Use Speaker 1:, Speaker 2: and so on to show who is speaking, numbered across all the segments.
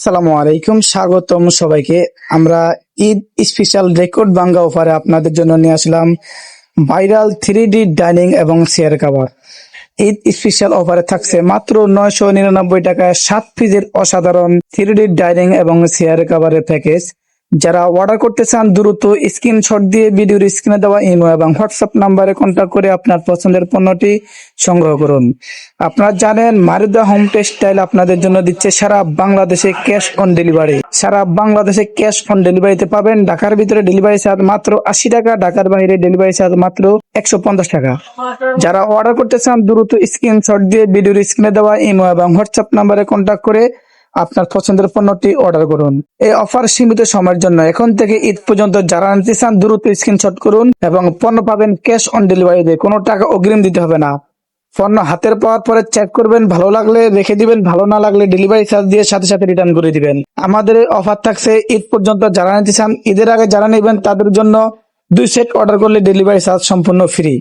Speaker 1: আসসালামু আলাইকুম, স্বাগতম সবাইকে। আমরা ঈদ স্পেশাল রেকর্ড ভাঙ্গা অফারে আপনাদের জন্য নিয়ে আসলাম ভাইরাল 3D ডাইনিং এবং চেয়ার কভার। ঈদ স্পেশাল অফারে থাকছে মাত্র 999 টাকায় 7 পিসের অসাধারণ 3D ডাইনিং এবং চেয়ার কভারের প্যাকেজ। যারা অর্ডার করতে চান দ্রুত স্ক্রিনশট দিয়ে ভিডিওর স্ক্রিনে দেওয়া ইমো এবং হোয়াটসঅ্যাপ নাম্বারে কন্ট্যাক্ট করে আপনার পছন্দের পণ্যটি সংগ্রহ করুন। আপনারা জানেন মারুদা হোম টেক্সটাইল আপনাদের জন্য দিচ্ছে সারা বাংলাদেশে ক্যাশ অন ডেলিভারি। সারা বাংলাদেশে ক্যাশ অন ডেলিভারিতে পাবেন। ঢাকার ভিতরে ডেলিভারি চার্জ মাত্র 80 টাকা, ঢাকার বাইরে ডেলিভারি চার্জ মাত্র 150 টাকা। যারা অর্ডার করতে চান দ্রুত স্ক্রিনশট দিয়ে ভিডিওর স্ক্রিনে দেওয়া ইমো এবং হোয়াটসঅ্যাপ নাম্বারে কন্ট্যাক্ট করে আপনার পছন্দের পণ্যটি অর্ডার করুন। এই অফার সীমিত সময়ের জন্য, এখন থেকে ঈদ পর্যন্ত। যারা নিতে চান দ্রুত স্ক্রিনশট করুন এবং পণ্য পাবেন ক্যাশ অন ডেলিভারিতে, কোনো টাকা অগ্রিম দিতে হবে না। পণ্য হাতের পাওয়ার পরে চেক করবেন, ভালো লাগলে রেখে দিবেন, ভালো না লাগলে ডেলিভারি চার্জ দিয়ে সাথে সাথে রিটার্ন করে দিবেন। আমাদের এই অফার থাকছে ঈদ পর্যন্ত। যারা নিতে চান ঈদের আগে যারা নেবেন তাদের জন্য 2 সেট অর্ডার করলে ডেলিভারি চার্জ সম্পূর্ণ ফ্রি।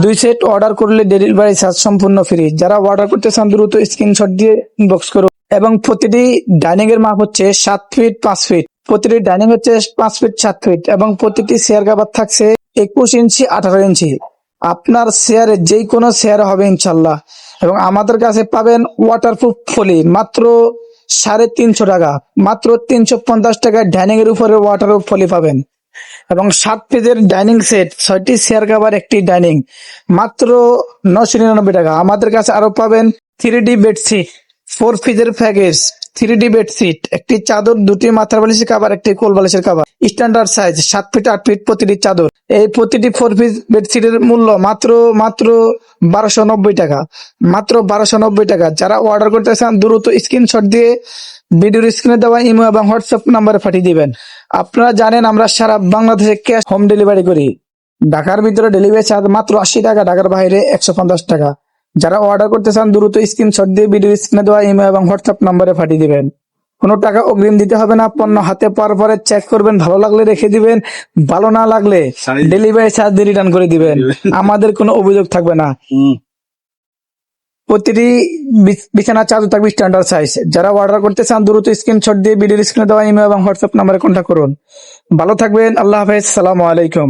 Speaker 1: 2 সেট অর্ডার করলে ডেলিভারি চার্জ সম্পূর্ণ ফ্রি। যারা অর্ডার করতে চান দ্রুত স্ক্রিনশট দিয়ে ইনবক্স করুন। এবং প্রতিটি ডাইনিং এর মাপ হচ্ছে 7 ফিট 5 ফিট। প্রতিটি ডাইনিং হচ্ছে 5 ফিট 7 ফিট এবং প্রতিটি চেয়ার কভার থাকছে 21 ইঞ্চি 18 ইঞ্চি। আপনার চেয়ারে যেই কোনো চেয়ার হবে ইনশাল্লাহ। এবং আমাদের কাছে পাবেন ওয়াটারপ্রুফ ফলি মাত্র 350 টাকা, মাত্র 350 টাকায় ডাইনিং এর উপরে ওয়াটারপ্রুফ ফলি পাবেন। এবং 7 পিসের ডাইনিং সেট, 6টি চেয়ার কভার, একটি ডাইনিং, মাত্র 999 টাকা। আমাদের কাছে আরো পাবেন 3D বেডশিট, 4 পিসের প্যাকেজ, 3D বেডশিট, একটি চাদর, 2টি মাথার বালিশের কভার, একটি কোল বালিশের cover, standard size 7 feet 8 feet প্রতিটি চাদর। এই প্রতিটি 4 পিস বেডশিটের মূল্য মাত্র 1290 টাকা, মাত্র 1290 টাকা। যারা অর্ডার করতে চান দ্রুত স্ক্রিনশট দিয়ে ভিডিওর স্ক্রিনে দেওয়া ইমো এবং হোয়াটসঅ্যাপ নাম্বারে পাঠিয়ে দিবেন। আপনারা জানেন আমরা সারা বাংলাদেশে ক্যাশ হোম ডেলিভারি করি। ঢাকার ভিতরে ডেলিভারি চার্জ মাত্র 80 টাকা, ঢাকার বাইরে 150 টাকা। যারা অর্ডার করতে চান দ্রুত স্ক্রিনশট দিয়ে ভিডিওর স্ক্রিনে দেওয়া ইমো এবং হোয়াটসঅ্যাপ নাম্বারে পাঠিয়ে দিবেন। কোনো টাকা অগ্রিম দিতে হবে না। পণ্য হাতে পাওয়ার পরে চেক করবেন, ভালো লাগলে রেখে দিবেন, ভালো না লাগলে ডেলিভারি চার্জ দিয়ে রিটার্ন করে দিবেন। আমাদের কোনো অভিযোগ থাকবে না। প্রতিটি বিছানা চাদর থাকবে স্ট্যান্ডার্ড সাইজ। যারা অর্ডার করতে চান দ্রুত স্ক্রিনশট দিয়ে ভিডিওর স্ক্রিনে দেওয়া ইমেল এবং হোয়াটসঅ্যাপ নাম্বারে কন্ট্যাক্ট করুন। ভালো থাকবেন, আল্লাহ হাফেজ, সালামু আলাইকুম।